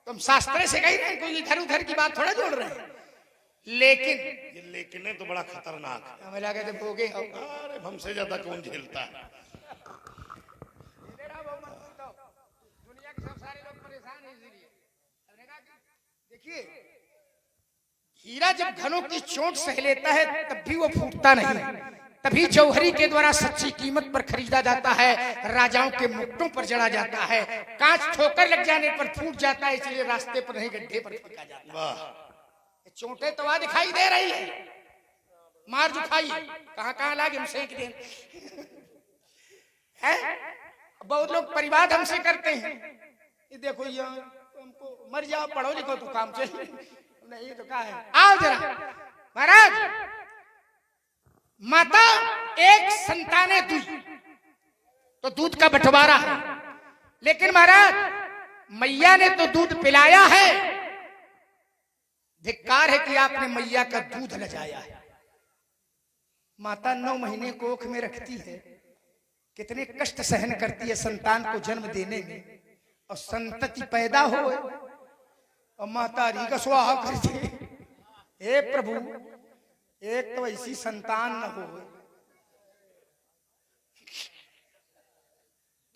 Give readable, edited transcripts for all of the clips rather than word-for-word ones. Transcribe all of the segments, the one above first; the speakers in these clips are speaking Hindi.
तुम शास्त्र से कह रहे हैं, कोई इधर उधर की बात थोड़ा जोड़ रहे हैं। लेकिन ये लेकिन है तो बड़ा खतरनाक है। हमें लगा थे भोगे हो। अरे हमसे ज्यादा कौन झेलता है। दुनिया के सब सारे लोग परेशान हैं इसलिए। देखिए, हीरा जब घनों की चोट सह लेता है तब भी वो फूटता नहीं। तभी जौहरी के द्वारा सच्ची कीमत पर खरीदा जाता है, राजाओं के मुकुटों पर जड़ा जाता है, कांच ठोकर लग जाने पर फूट जाता है, इसलिए रास्ते पर नहीं गड्ढे पर फेंका जाता है। वाह, चोटें तो वहां दिखाई दे रही है, मार जुखाई कहां कहां लागे हम सेंक दें। बहुत लोग परिवाद हमसे करते हैं, ये देखो ये हमको मर जाओ, पढ़ो लिखो तो काम चले नहीं तो क्या है। आओ जरा महाराज, माता एक संताने दूध, तो दूध का बंटवारा है, लेकिन महाराज मैया ने तो दूध पिलाया है, धिक्कार है कि आपने मैया का दूध लजाया है। माता 9 महीने कोख में रखती है, कितने कष्ट सहन करती है संतान को जन्म देने में, और संतति पैदा हो और माता री का स्वाहा करती है। हे प्रभु, एक तो ऐसी संतान न हो,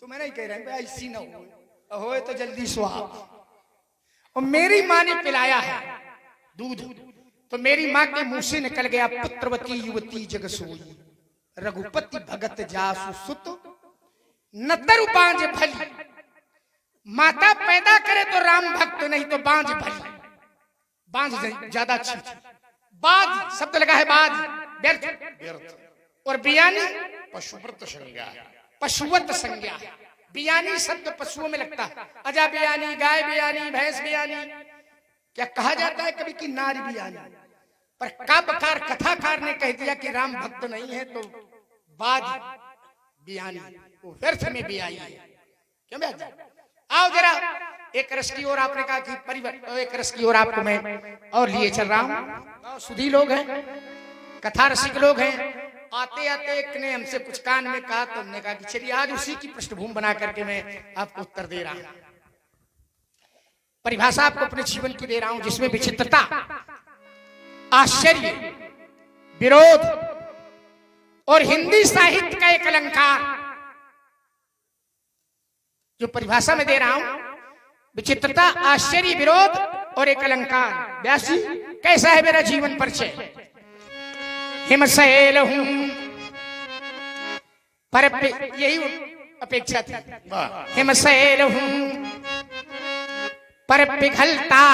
तो मैं नहीं कह रहा हूं ऐसी न हो तो जल्दी स्वाहा। और मेरी माँ ने पिलाया है दूध, तो मेरी माँ के मुंह से निकल गया पुत्रवती युवती जग सोई, रघुपति भगत जासु सुत नतर बांझ भली। माता पैदा करे तो राम भक्त, नहीं तो बांझ भली। बांझ ज्यादा अच्छी, बाज शब्द लगा है, बाज व्यर्थ, और बियानी पशुव्रत संज्ञा, पशुवत संज्ञा। बियानी शब्द पशुओं में लगता है, अजा बियानी, गाय बियानी, भैंस बियानी। क्या कहा जाता है कभी कि नारी बियानी, पर काव्यकार कथाकार ने कह दिया कि राम भक्त नहीं है तो बाज बियानी, वो व्यर्थ में बियाई है। क्यों बैठ आओ जरा, एक रस की ओर आपने कहा कि परिवर्तन, एक रस की ओर आपको मैं और लिए चल रहा हूं। सुधी लोग हैं, कथा रसिक लोग हैं, आते आते एक ने हमसे कुछ कान में कहा, तो हमने कहा कि चलिए आज उसी की पृष्ठभूमि बना करके मैं आपको उत्तर दे रहा हूं। परिभाषा आपको अपने जीवन की दे रहा हूं, जिसमें विचित्रता, आश्चर्य, विरोध और हिंदी साहित्य का एक अलंकार, जो परिभाषा में दे रहा हूं, विचित्रता, आश्चर्य, विरोध और एक अलंकार। व्यास जी, कैसा है मेरा जीवन परिचय? हिमशैल हूं पर यही अपेक्षा थी। हिमशैल हूं पर पिघलता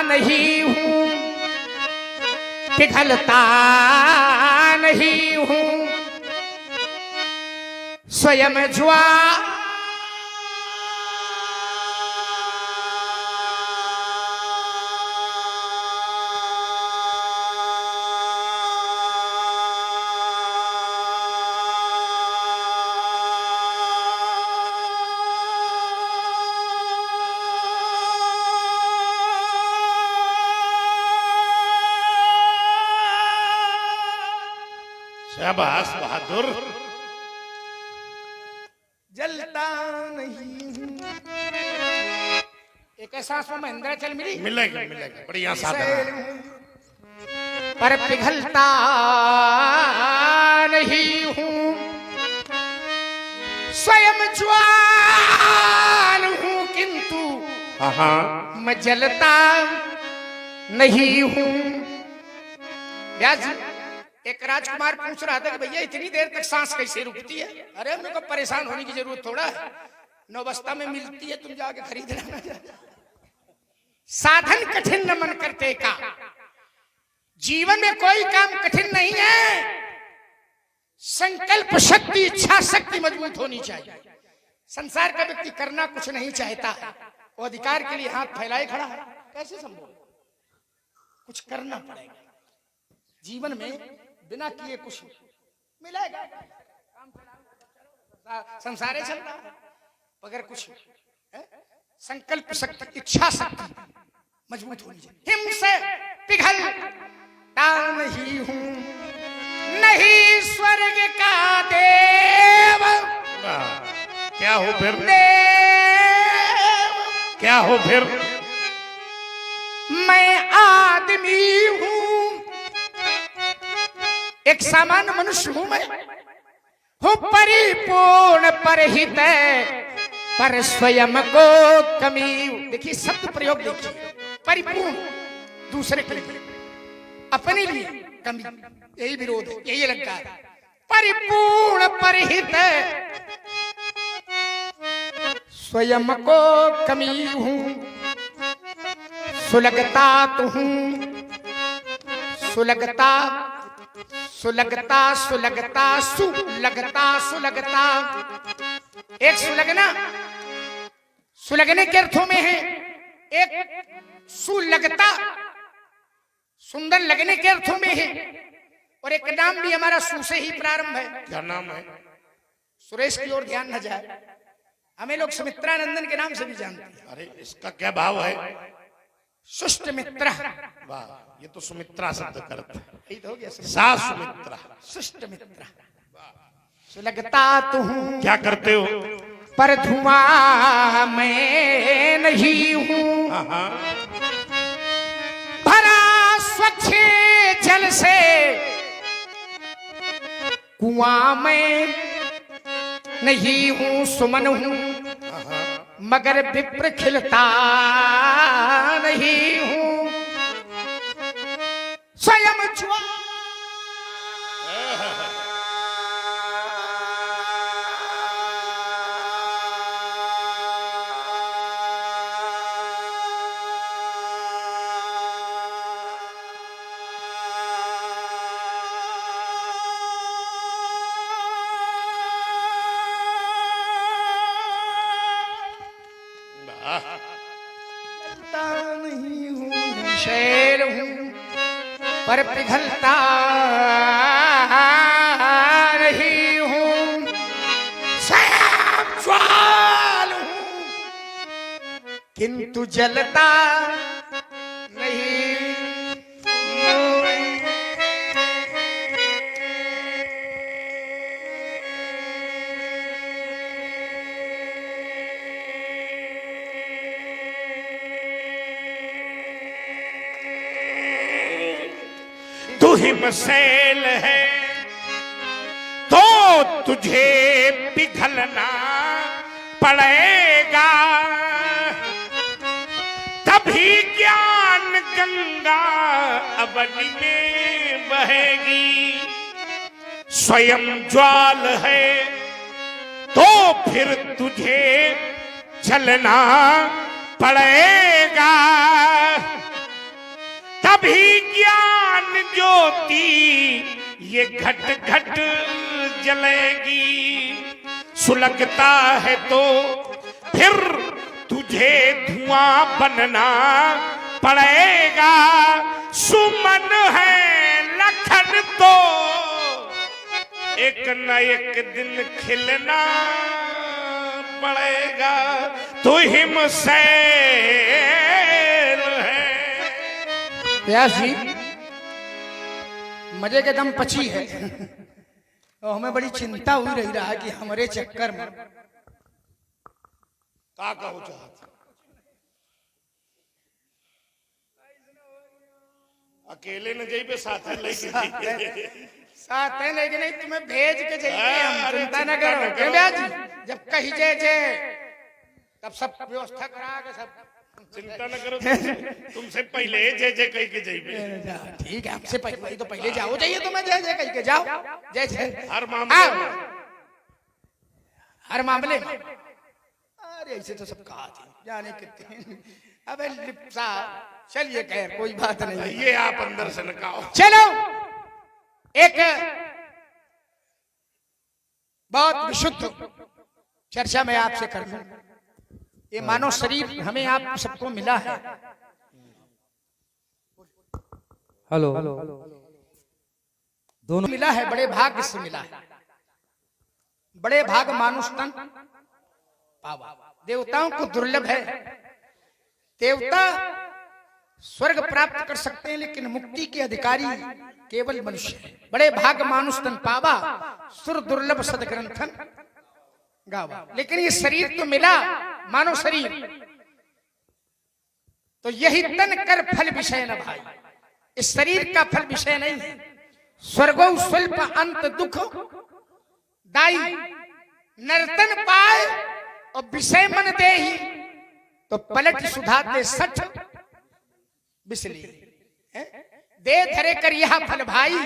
नहीं हूं, पिघलता नहीं हूं, स्वयं ज्वाला शाबाश बहादुर। जलता नहीं एक एहसास में मंदिराचल मिली, मिलेगा मिलेगा, बढ़िया साधना। पर पिघलता नहीं हूं, स्वयं ज्वाल हूं, किंतु मैं जलता नहीं हूं। व्यास जी, एक राजकुमार पूछ रहा था कि भैया इतनी देर तक सांस कैसे रुकती है? अरे मेरे को परेशान होने की जरूरत थोड़ा है, नौबस्ता में मिलती है, तुम जाके खरीद लेना। साधन कठिन न मन करते का, जीवन में कोई काम कठिन नहीं है, संकल्प शक्ति, इच्छा शक्ति मजबूत होनी चाहिए। संसार का व्यक्ति करना कुछ नहीं चाहता, वो अधिकार के लिए हाथ फैलाए खड़ा है, कैसे संभव? कुछ करना पड़ेगा जीवन में, बिना किए कुछ मिलेगा? संसारे चल रहा है, अगर कुछ संकल्प शक्ति, इच्छा शक्ति मजबूत होनी चाहिए। हिम से पिघलता नहीं हूं, नहीं स्वर्ग का देव, क्या हो फिर? देव हो फिर? मैं आदमी हूं, एक सामान्य मनुष्य हूं, मैं हूं परिपूर्ण परहित पर स्वयं को कमी। देखिए शब्द प्रयोग देखिए, परिपूर्ण दूसरे के लिए, अपने लिए कमी, यही विरोध है, यही अलंकार। परिपूर्ण परहित स्वयं को कमी हूं, सुलगता तो हूं, सुलगता सुलगता सुलगता सुलगता सुलगता। एक सुलगना सुलगने के अर्थों में है, एक सुलगता सुंदर लगने के अर्थों में है, और एक नाम भी हमारा सु से ही प्रारंभ है। क्या नाम है? सुरेश की ओर ध्यान न जाए, हमें लोग सुमित्रानंदन के नाम से भी जानते हैं। अरे इसका क्या भाव है? सुष्ट मित्र। वाह, ये तो सुमित्रा शब्द करता है। यही तो हो गया, सा सुमित्रा, सुष्ट मित्र। सुलगता तो हूं, क्या करते हो? पर धुआं मैं नहीं हूं, हाँ हाँ, भरा स्वच्छ जल से कुआं में नहीं हूं, सुमन हूं मगर विप्र खिलता नहीं हूं, स्वयं ज्वाला नहीं हूं, शैल हूं पर पिघलता नहीं हूं, स्वयं ज्वाल हूं किंतु जलता नहीं। तू हिमशैल है तो तुझे पिघलना पड़ेगा, तभी ज्ञान गंगा अवनि में बहेगी। स्वयं ज्वाल है तो फिर तुझे जलना पड़ेगा, तभी ज्ञान ज्योति ये घट घट जलेगी। सुलगता है तो फिर तुझे धुआं बनना पड़ेगा, सुमन है लखन तो एक न एक दिन खिलना पड़ेगा। तू हिमशैल है। व्यास जी मजे के दम पची है, और हमें बड़ी चिंता हुई रही रहा कि हमारे चक्कर में का कहो चाहत अकेले न जाइए, साथ है लेके साथ है लेकिन नहीं, तुम्हें भेज के जाइए, हम चिंता न करो। क्यों व्यास जी, जब कही जे तब सब व्यवस्था करा के सब, चिंता न करो, तुमसे पहले जय जय कह के जाइए। ठीक है, हमसे पहले तो पहले जाओ, जाइए तो मैं जय जय कह के जाओ, जय जय हर मामले हर मामले में। अरे ऐसे तो सब कहा थी जाने कितने। अबे लिप्सा, चलिए खैर कोई बात नहीं, ये आप अंदर से नकाओ। चलो एक बहुत विशुद्ध चर्चा मैं आपसे कर लूं। ये मानव शरीर हमें आप सबको मिला है। हेलो दोनों मिला है, बड़े भाग्य से मिला है, बड़े भाग मानुष तन पावा। देवताओं को दुर्लभ है, देवता स्वर्ग प्राप्त कर सकते हैं लेकिन मुक्ति के अधिकारी केवल मनुष्य है। बड़े भाग मानुष तन पावा, सुर दुर्लभ सदग्रंथन गावा। लेकिन ये शरीर तो मिला, मानव शरीर, तो यही तन कर फल विषय न भाई, इस शरीर का फल विषय नहीं है। स्वर्गो स्वल्प अंत दुख दाई, नर्तन पाए और विषय मन दे ही, तो पलट सुधाते सठ बिसली। दे धरे कर यह फल भाई,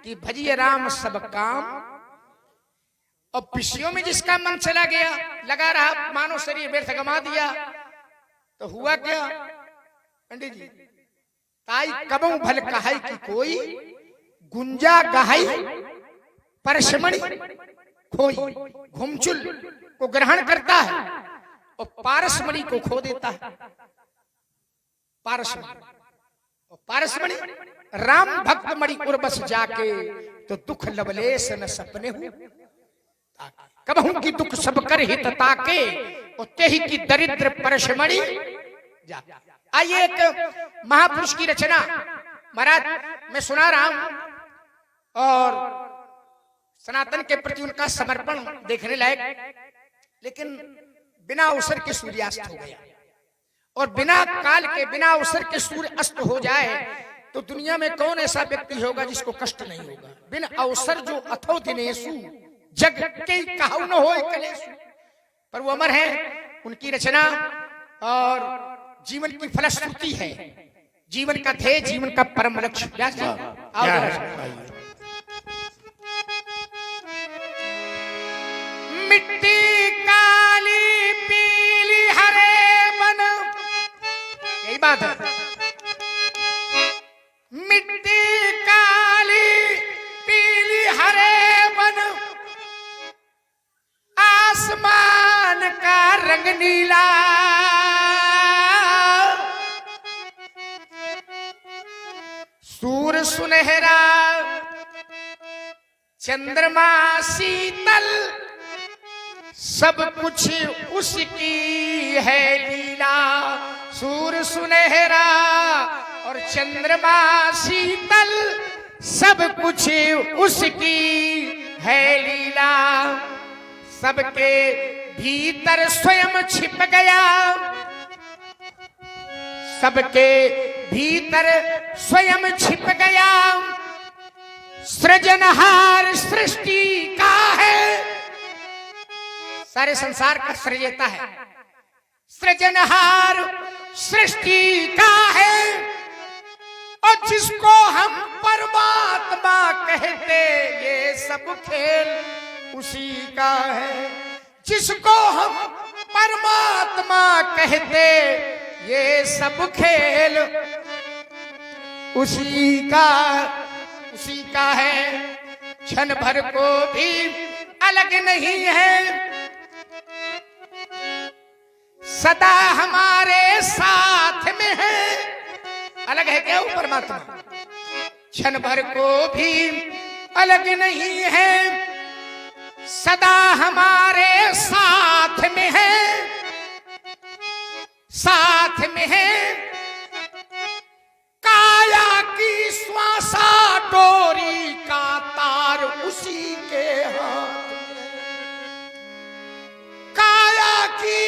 कि भजिए राम सब काम। और विषयों में जिसका मन चला गया, लगा रहा, मानो शरीर व्यर्थ गमा दिया, तो हुआ क्या पंडित जी? ताई कबहू भल कहाई कि कोई, गुंजा गहाई परशमणि खोई। घुमचुल को ग्रहण करता है और पारसमणि को खो देता है। पारसमणि और पारसमणि राम भक्त मणि उर्बस जाके, तो दुख लवलेश न सपने हूं। कबहू की दुख सब कर हित ताके, और तेहि की दरिद्र परशमणि जा। आइए एक महापुरुष की रचना महाराज मैं सुना रहा हूं, और सनातन के प्रति उनका समर्पण देखने लायक, लेकिन बिना अवसर के सूर्यास्त हो गया। और बिना काल के, बिना अवसर के सूर्य अस्त हो जाए, तो दुनिया में कौन ऐसा व्यक्ति होगा जिसको कष्ट नहीं होगा। बिन अवसर जो अथो दिनेशु, जग के कहु न होय कलेशु। पर वो अमर है, उनकी रचना और जीवन की फलश्रुति है, जीवन का ध्येय, जीवन का परम लक्ष्य। व्यास जी आओ। मिट्टी काली पीली हरे बन, यही बात है। मिट्टी काली पीली हरे बन, आसमान का रंग नीला, सूर सुनहरा, चंद्रमा शीतल, सब कुछ उसकी है लीला। सूर सुनहरा और चंद्रमा शीतल, सब कुछ उसकी है लीला। सबके भीतर स्वयं छिप गया, सबके भीतर स्वयं छिप गया। सृजनहार सृष्टि का है, सारे संसार का सृजता है। सृजनहार सृष्टि का है, और जिसको हम परमात्मा कहते, ये सब खेल उसी का है। जिसको हम परमात्मा कहते, ये सब खेल उसी का है। क्षण भर को भी अलग नहीं है, सदा हमारे साथ में है। अलग है क्या वो परमात्मा? क्षण भर को भी अलग नहीं है, सदा हमारे साथ में है, साथ में है। काया की श्वासा डोरी का तार उसी के हाथ में, काया की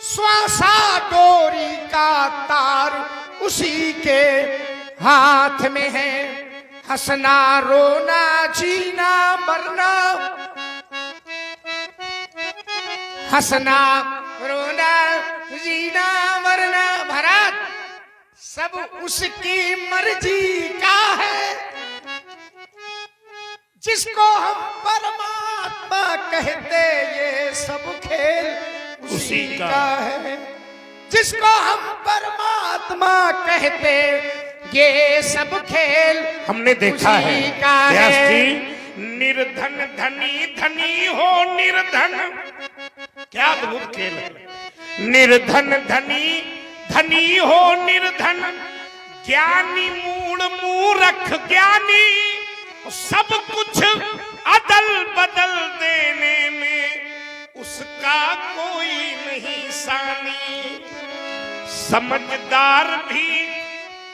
श्वासा डोरी का तार उसी के हाथ में है। हंसना रोना जीना मरना, हंसना रोना जीना मरना, भरत सब उसकी मर्जी का है। जिसको हम परमात्मा कहते, ये सब खेल उसी का है। जिसको हम परमात्मा कहते, ये सब खेल हमने देखा है व्यास जी। निर्धन धनी, धनी हो निर्धन, क्या अद्भुत खेल है। निर्धन धनी, धनी हो निर्धन, ज्ञानी मूढ़ मूर्ख ज्ञानी, सब कुछ अदल बदल देने में उसका कोई नहीं सानी। समझदार भी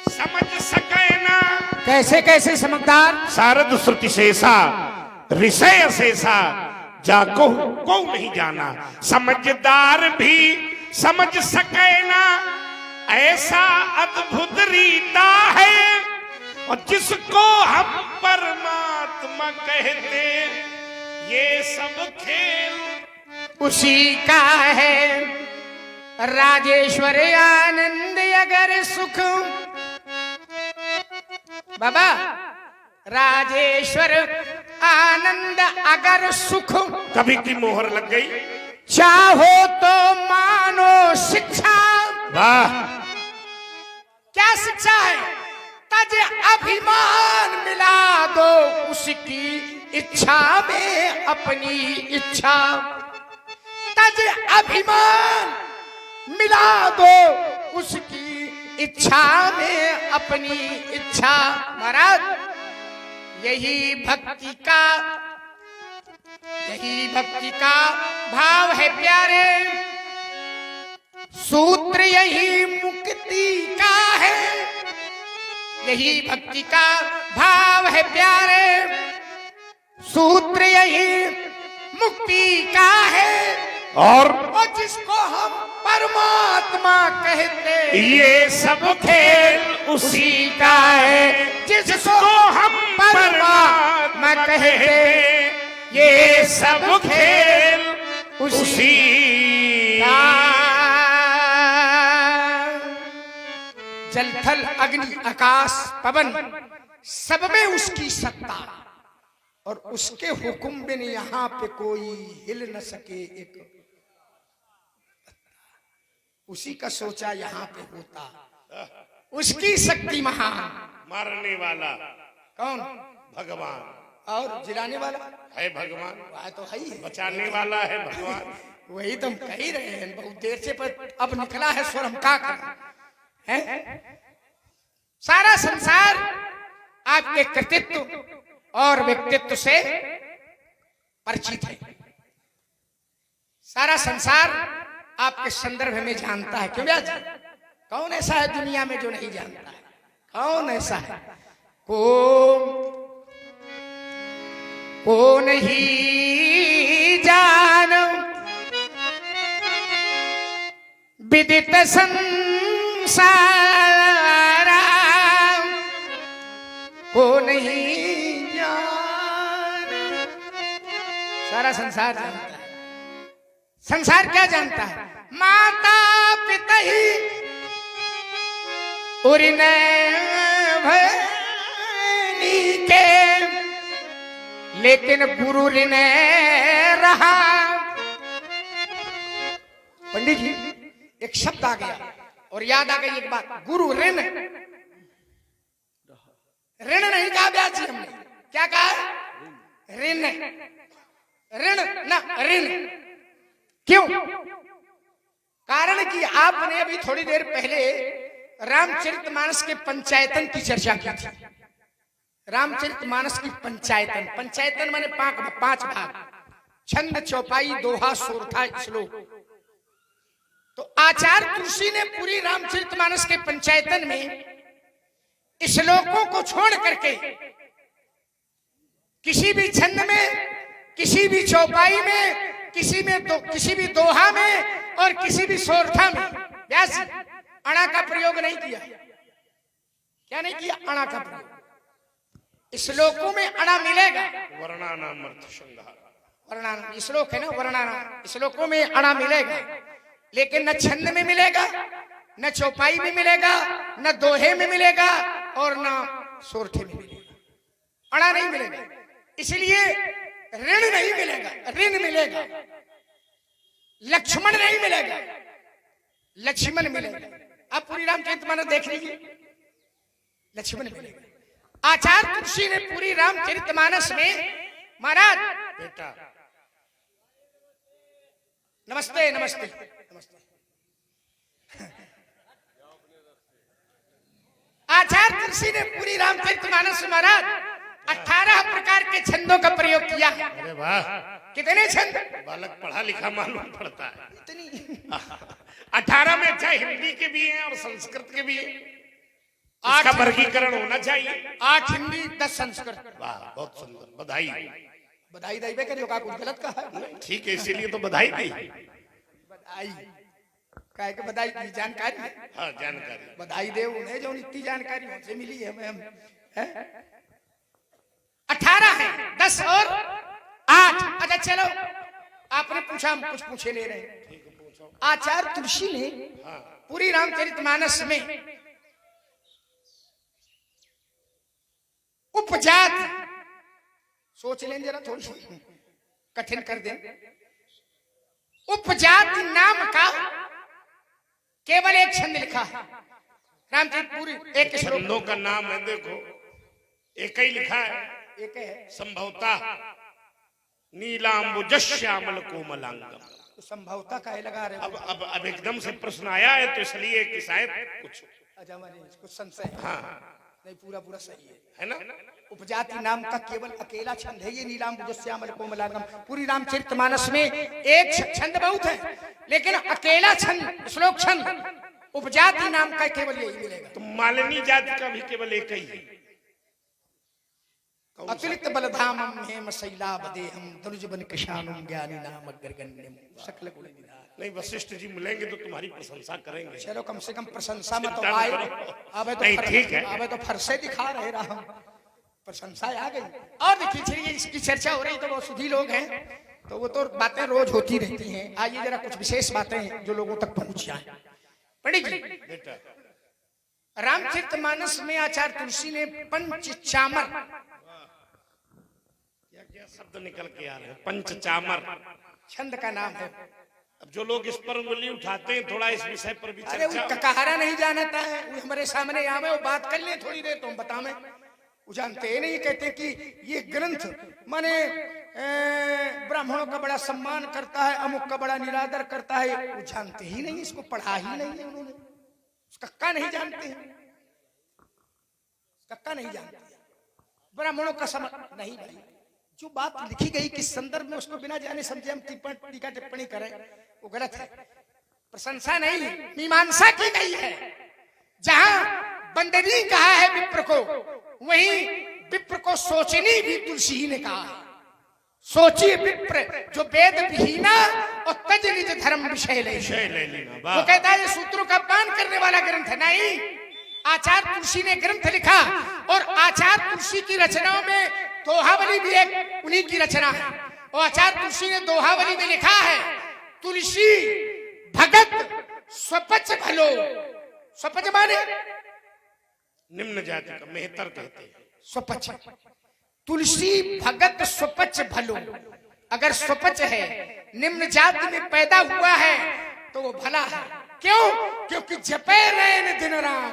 समझ सके ना, कैसे कैसे समझदार? शारद श्रुति शेषा ऋषय शेषा, जाको को नहीं जाना। समझदार भी समझ सके ना, ऐसा अद्भुत रीता है और जिसको हम परमात्मा कहते, ये सब खेल उसी का है। राजेश्वर आनंद अगर सुख, बाबा राजेश्वर आनंद अगर सुख, कभी की मोहर लग गई। चाहो तो मानो शिक्षा। वाह, क्या शिक्षा है? तज अभिमान मिला दो उसकी इच्छा में अपनी इच्छा। तज अभिमान मिला दो उसकी इच्छा में अपनी इच्छा। महाराज यही भक्ति का भाव है प्यारे। सूत्र यही मुक्ति का है। यही भक्ति का भाव है प्यारे। सूत्र यही मुक्ति का है। और जिसको हम परमात्मा कहते, ये सब खेल उसी का है। जिसको हम परमात्मा कहते, ये सब खेल उसी का। जल थल अग्नि आकाश पवन सब में उसकी सत्ता, और उसके हुक्म बिन यहाँ पे कोई हिल न सके एक। उसी का सोचा यहाँ पे होता। उसकी शक्ति महान। मारने वाला कौन? भगवान। और जिलाने वाला है भगवान। वह तो है ही। बचाने वाला है भगवान। वही तो हम कह ही रहे हैं बहुत देर से, पर अब निकला है स्वर। हम क्या करें हैं? सारा संसार आपके कृतित्व और व्यक्तित्व से परिचित है। सारा संसार आपके संदर्भ में जानता है। क्यों व्यास? कौन ऐसा है दुनिया में जो नहीं जानता है? कौन ऐसा है? कौन ही जान विदित संसार, कौन ही जान। सारा संसार जानता है। संसार क्या जानता है? माता पिता ही उरिन भनी के, लेकिन गुरु ऋण रहा। पंडित जी एक शब्द आ गया और याद आ गई एक बात। गुरु ऋण, ऋण नहीं कहा व्यास जी हमने। क्या कहा? ऋण। ऋण ना ऋण। क्यों? कारण कि आपने अभी थोड़ी देर पहले रामचरितमानस के पंचायतन की चर्चा की थी। रामचरितमानस की पंचायतन, पंचायतन माने 5 भाग, छंद, चौपाई, दोहा, सोरठा, श्लोक। तो आचार्य तुलसी ने पूरी रामचरितमानस के पंचायतन में श्लोकों को छोड़ करके किसी भी छंद में, किसी भी चौपाई में, किसी भी दोहा में और किसी भी सोरठा में व्यास अणा का प्रयोग नहीं किया। क्या नहीं किया? अणा का प्रयोग। श्लोकों में अणा मिलेगा। वर्णानाम अर्थ संहार। वर्णानाम श्लोक है ना, वर्णानाम श्लोकों में अणा मिलेगा, लेकिन न छंद में मिलेगा, न चौपाई में मिलेगा, न दोहे में मिलेगा और न सोरठे में मिलेगा। अणा नहीं मिलेगा। इसलिए ऋण नहीं मिलेगा, ऋण मिलेगा। लक्ष्मण नहीं मिलेगा, लक्ष्मण मिलेगा। आप पूरी रामचरितमानस देख लीजिए, लक्ष्मण मिलेगा। आचार्य तुलसी ने पूरी रामचरितमानस में, महाराज बेटा नमस्ते नमस्ते नमस्ते, आचार्य तुलसी ने पूरी रामचरितमानस में महाराज 18 प्रकार के छंदों का प्रयोग किया। अरे वाह, कितने छंद? बालक पढ़ा लिखा मालूम पड़ता है। इतनी 18 में चाहे हिंदी के भी हैं और संस्कृत के भी हैं। इसका वर्गीकरण होना चाहिए। 8 हिंदी 10 संस्कृत। वाह, बहुत सुंदर, बधाई। बधाई दैवे करियो, का कुछ गलत कहा है? ठीक है, इसीलिए तो बधाई दी। बधाई। काहे के बधाई की जानकारी है? हाँ जानकारी। बधाई दे उन्हें जो इतनी जानकारी हमसे मिली है हमें। 18 है, 10 और 8। अच्छा चलो, आपने पूछा, हम कुछ पूछे ले रहे हैं। आचार्य तुलसी ने पूरी रामचरितमानस में उपजात, सोच लें जरा, थोड़ी कठिन कर दें, उपजाति नाम का केवल एक छंद लिखा है रामचरित पूरी, एक श्लोक। छंदों का नाम है, देखो एक ही लिखा है, एक है संभवता नीलांबुजश्यामल कोमलांगम। तो संभवता काहे लगा रहे हो? अब एकदम से प्रश्न आया है तो इसलिए कि शायद कुछ अच्छा माने कुछ संशय है। हाँ नहीं, पूरा पूरा सही है ना। उपजाति नाम का केवल अकेला छंद है ये नीलांबुजश्यामल कोमलांगम। पूरी रामचरितमानस में एक छंद बहुत है, लेकिन अकेला छंद, श्लोक छंद उपजाति नाम का केवल यही मिलेगा। तो मालिनी जाति का भी केवल एक ही है। अतुलित बलधामम हेम शैलावदेहम दनुजबन कृशानुम ज्ञानी नाम अग्रगण्यम सकल गुण निधान। नहीं, वशिष्ठ जी मिलेंगे तो तुम्हारी प्रशंसा करेंगे। चलो कम से कम प्रशंसा में तो चिंता आए। न करो। अबे नहीं, ठीक है। अबे तो फरसे दिखा रहे राम, प्रशंसा आ गई। और देखिए चलिए, इसकी चर्चा हो रही तो वो सुधी लोग हैं तो वो तो बातें रोज होती रहती हैं। आइए जरा कुछ विशेष बातें हैं जो लोगों तक पहुंच जाए। पंडित जी, बेटा रामचरितमानस में आचार्य तुलसी ने पंचचामर, क्या क्या शब्द निकल के आ रहे हैं, पंचचामर छंद का नाम है। अब जो लोग इस पर उंगली उठाते हैं, थोड़ा इस विषय पर भी अरे वो चर्चा। ककाहारा नहीं जानता है, वो हमारे सामने आवे, वो बात कर ले थोड़ी देर तो हम बतावे। वो जानते ही नहीं, कहते कि ये ग्रंथ माने ब्राह्मणों का बड़ा सम्मान करता है, अमुक का बड़ा निरादर करता है। वो जानते ही नहीं, इसको पढ़ा ही नहीं है उन्होंने, कक्का नहीं जानते हैं, कक्का नहीं जानते ब्राह्मणों का समझ नहीं। भाई जो बात लिखी गई किस संदर्भ में, उसको बिना जाने समझे हम टीका टिप्पणी करें, वो गलत है। प्रशंसा नहीं, मीमांसा की गई है। जहां बंदरी कहा है विप्र को, वहीं विप्र को सोचनी भी तुलसी ही ने कहा है। सोचिए विप्र जो वेद विहीना और तज निज धर्म विषय ले लेना। वो कहता है ये सूत्रों का पान करने वाला ग्रंथ है। नहीं, आचार्य तुलसी ने ग्रंथ लिखा, और आचार्य तुलसी की रचनाओं में दोहावली भी एक उन्हीं की रचना है। और आचार्य तुलसी ने दोहावली में लिखा है, तुलसी भगत स्वपच भलो। स्वपच माने निम्न जाति का मेहतर कहते हैं। स्वपच, तुलसी भगत स्वपच भलो। अगर स्वपच है, निम्न जाति में पैदा हुआ है तो वो भला है। क्यों? क्योंकि जपे रैन दिन राम,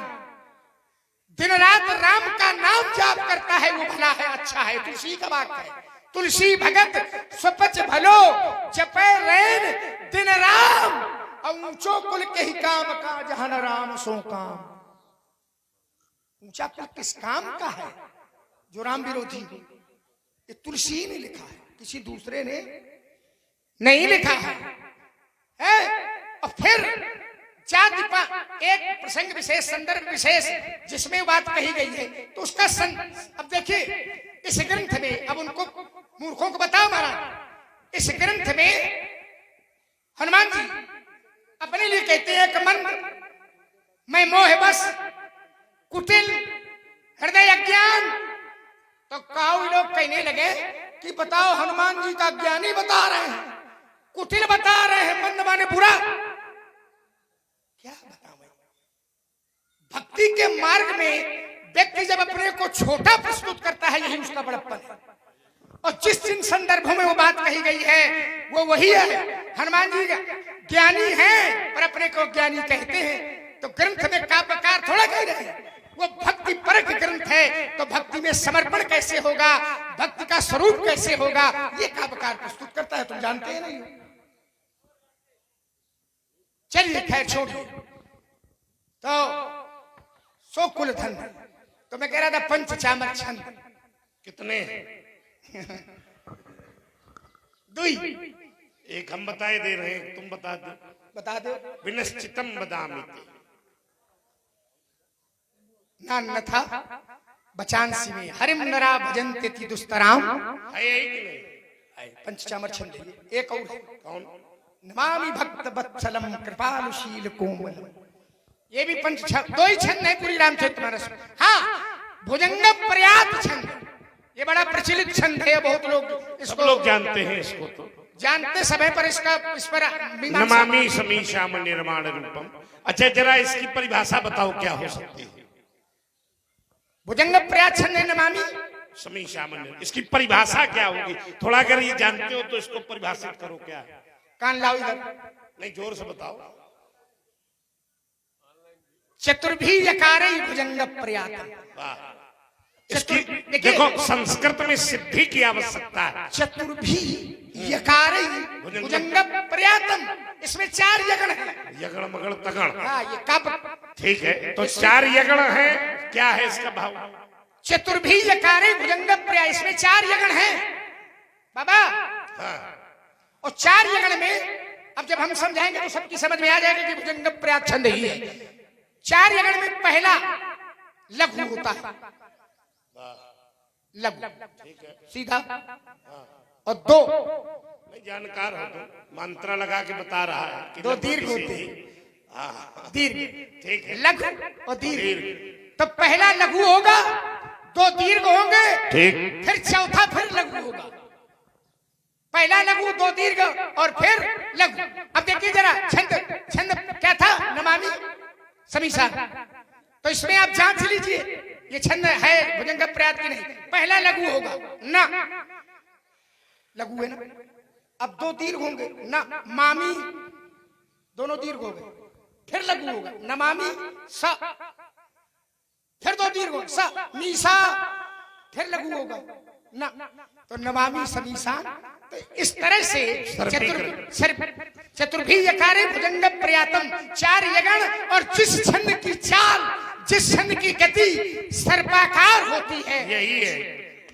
दिन रात राम का नाम जाप करता है, वो भला है, अच्छा है। तुलसी का वाक्य है, तुलसी भगत स्वपच भलो, जपे रैन दिन राम। और ऊंचो कुल के ही काम का, जहां न राम सो काम। ऊंचा कुल किस काम का है? जो राम विरोधी। ये तुलसी ने लिखा है, किसी दूसरे ने नहीं लिखा है। और फिर जाति एक प्रसंग विशेष, संदर्भ विशेष जिसमें बात कही गई है, तो उसका अब देखिए इस ग्रंथ में, अब उनको मूर्खों को बताओ महाराज, इस ग्रंथ में हनुमान जी अपने लिए कहते हैं कि मन मैं मोह बस कुटिल हृदय अज्ञान। तो काऊ लोग कहने लगे कि बताओ हनुमान जी का ज्ञानी बता रहे हैं, कुटिल बता रहे हैं, मन माने बुरा। क्या बताओ? भक्ति के मार्ग में व्यक्ति जब अपने को छोटा प्रस्तुत करता है, यही उसका बड़प्पन है। और जिस जिन संदर्भों में वो बात कही गई है वो वही है। हनुमान जी ज्ञानी हैं पर अपने को ज्ञानी कहते हैं, तो ग्रंथ में काव्यकार थोड़ा कह रहे हैं, वो भक्ति परक ग्रंथ है। तो भक्ति में समर्पण कैसे होगा, भक्ति का स्वरूप कैसे होगा, ये काव्यकार प्रस्तुत करता है। तुम जानते हैं नहीं? चलिए खैर छोड़िए। तो सो कुल धन, तो मैं कह रहा था पंचचामर छंद कितने? दुई। एक हम बताए दे रहे हैं, तुम बता दो। बता दो। विनश्चितम बदामी न था बचांसी में हरिम नरा भजन्ते ति दुस्तराम। है कि नहीं? पंचचामर छंद। एक और है, कौन? नमामि भक्त वत्सलम कृपालुशील कोमल। ये भी दो ही छंद है पूरी रामचरितमानस में। हाँ, भुजंग पर्याप्त छंद, ये बड़ा प्रचलित छंद है, बहुत लोग इसको लोग जानते हैं, इसको तो जानते समय पर इस पर नमामि समीशाम निर्माण रूपम। अच्छा, जरा इसकी परिभाषा बताओ क्या हो सकती है? भुजंग पर्याप्त छंद है नमामि समीशाम, इसकी परिभाषा क्या होगी? थोड़ा अगर ये जानते हो तो इसको परिभाषित करो क्या है? कान लाओ इधर, नहीं जोर से बताओ। चतुर्भी यकारे भुजंग पर्याप्त। इसकी देखो संस्कृत में सिद्धि की आवश्यकता है। चतुर्भी यकारे भुजंग पर्याप्तम, इसमें 4 यगण है। यगण मगण तगण, हाँ, ये कब ठीक है, तो 4 यगण है, क्या है इसका भाव? चतुर्भी यकारे भुजंग पर्याप्त, इसमें 4 यगण है बाबा। हाँ। और 4 यगण में अब जब हम समझाएंगे तो सबकी समझ में आ जाएगा कि भुजंग पर्याप्त छंद ही है। 4 यगण में पहला लघु होता है, लघु, सीधा, और 2 जानकार हो तो मंत्र लगा के बता रहा है कि 2 दीर्घ होते हैं, दीर्घ, ठीक है, लघु और दीर्घ। तो पहला लघु होगा, 2 दीर्घ होंगे, ठीक, फिर चौथा फिर लघु होगा। पहला लघु, 2 दीर्घ और फिर लघु। अब देखिए जरा छंद क्या था? नमामि समीसा। तो इसमें आप जांच लीजिए ये छंद है भुजंग पर्याप्त की नहीं। पहला लघु होगा ना, लघु है ना। अब 2 दीर्घ होंगे ना, मामी, दोनों दीर्घ हो गए, फिर लघु होगा नमामि स, फिर 2 दीर्घ होगा स मीसा, फिर लघु होगा ना, तो नमामि समीसा। तो इस तरह से चतुर्भी यकारे भुजंग पर्याप्तम, 4 यगण, और जिस छंद की चाल, जिस छंद की गति सर्पाकार होती है,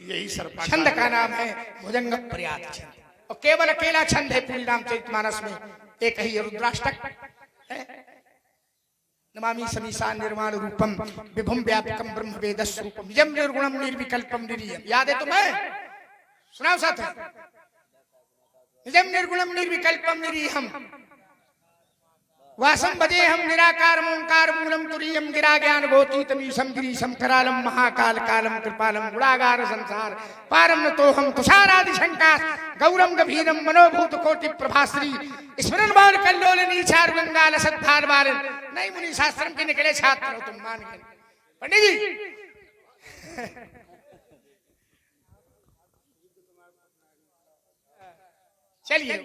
यही सर्पाकार छंद का नाम है भुजंग पर्याप्त छंद। और केवल अकेला छंद है पूरी रामचरितमानस में, एक ही रुद्राष्टक है। नमामि समीसा निर्माण रूपम विभुम व्यापकम ब्रह्म वेद स्वरूपम निजम निर्गुणम निर्विकल्पम निरीयम। याद है तुम्हें? सुनाओ साथ, निजम निर्गुणम निर्विकल्पम निरीयम वासम भजे हम निराकार ओंकार मूलम तुरीयम गिरा ज्ञान गोतीतमीशम गिरीशम करालम महाकाल कालम कृपालम गुणागार संसार पारम न तो हम तुषारादि शंका गौरम गभीरम मनोभूत कोटि प्रभाश्री स्मरण बाल कल्लोल नीचार गंगाल सद्धार बाल। नहीं मुनि शास्त्रम के निकले छात्र हो तुम, मान गए पंडित जी। चलिए,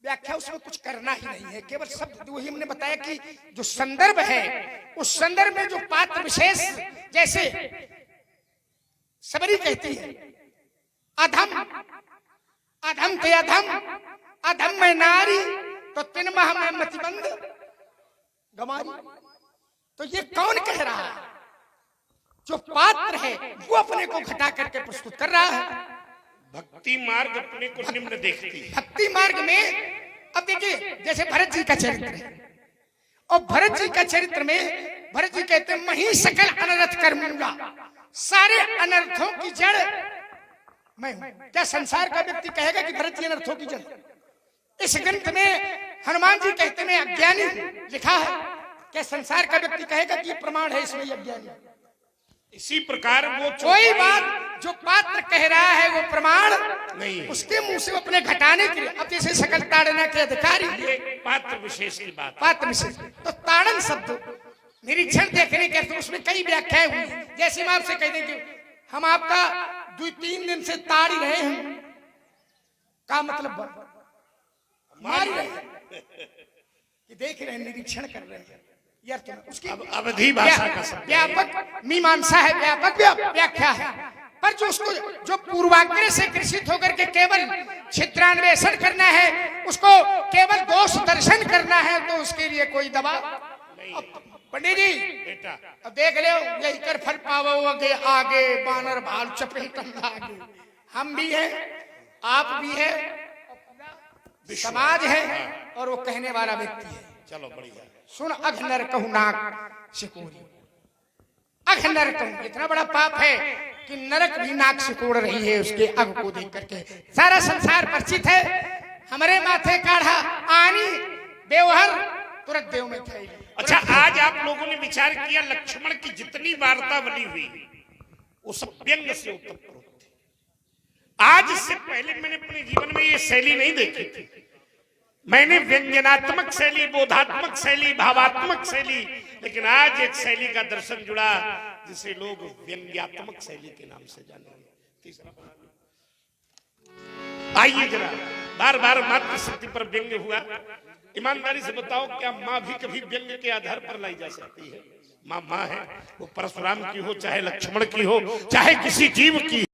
व्याख्या उसमें कुछ करना ही नहीं है, केवल शब्द वही हमने बताया कि जो संदर्भ है उस संदर्भ में जो पात्र विशेष, जैसे सबरी कहती है अधम, अधम थे अधम, अधम में नारी, तो 3 माह में मतिबंध गमारी। तो ये कौन कह रहा है? जो पात्र है वो अपने को घटा करके प्रस्तुत कर रहा है। भक्ति मार्ग अपने को निम्न देखती है। भक्ति मार्ग में अब देखिए जैसे भरत जी का चरित्र है, और भरत जी का चरित्र में भरत जी कहते हैं मही सकल अनर्थ कर्मूला, सारे अनर्थों की जड़ मैं हूं। क्या संसार का व्यक्ति कहेगा कि भरत जी अनर्थों की जड़? इस ग्रंथ में हनुमान जी कहते हैं अज्ञानी लिखा है, क्या संसार का व्यक्ति कहेगा कि ये प्रमाण है इसमें अज्ञानी? इसी प्रकार वो कोई बात जो पात्र कह रहा है वो प्रमाण नहीं है, उसके मुंह से अपने घटाने के लिए। अब जैसे सकल ताड़ना के अधिकारी, पात्र विशेष की बात, पात्र विशेष, तो ताड़न शब्द निरीक्षण देखने के तो उसमें कई व्याख्याएं हुई। जैसे मैं आपसे कह दें कि हम आपका 2-3 दिन से ताड़ ही रहे हैं, का मतलब मार रहे हैं कि देख रहे हैं, निरीक्षण कर रहे हैं, उसकी अवधि भाषा का व्यापक मीमांसा है, व्यापक व्याख्या है। पर जो उसको जो पूर्वाग्रह से ग्रसित होकर के केवल छिद्रान्वेषण करना है, उसको केवल दोष दर्शन करना है, तो उसके लिए कोई दवा पंडित जी बेटा अब देख लो, यही कर फल पाओगे आगे, बानर भाल चपेट आगे। हम भी हैं, आप भी हैं, समाज है, और वो कहने वाला व्यक्ति है। चलो बढ़िया। सुन अघ नर कहूं नाक सिकोड़ी, अघ नर कहूं, इतना बड़ा पाप है कि नरक भी नाक सिकोड़ रही है उसके अघ को देख करके। सारा संसार परिचित है, हमारे माथे काढ़ा आनी व्यवहार तुरंत देव में थे। अच्छा, आज आप लोगों ने विचार किया लक्ष्मण की जितनी वार्ता बनी हुई वो सब व्यंग से उत्पन्न थी। आज इससे पहले मैंने अपने जीवन में ये शैली नहीं देखी थी। मैंने व्यंजनात्मक शैली, बोधात्मक शैली, भावात्मक शैली, लेकिन आज एक शैली का दर्शन जुड़ा जिसे लोग व्यंग्यात्मक शैली के नाम से जानेंगे। तीसरा आइए जरा, बार बार मातृशक्ति पर व्यंग्य हुआ। ईमानदारी से बताओ, क्या माँ भी कभी व्यंग्य के आधार पर लाई जा सकती है? माँ माँ है, वो परशुराम की हो, चाहे लक्ष्मण की हो, चाहे किसी जीव की।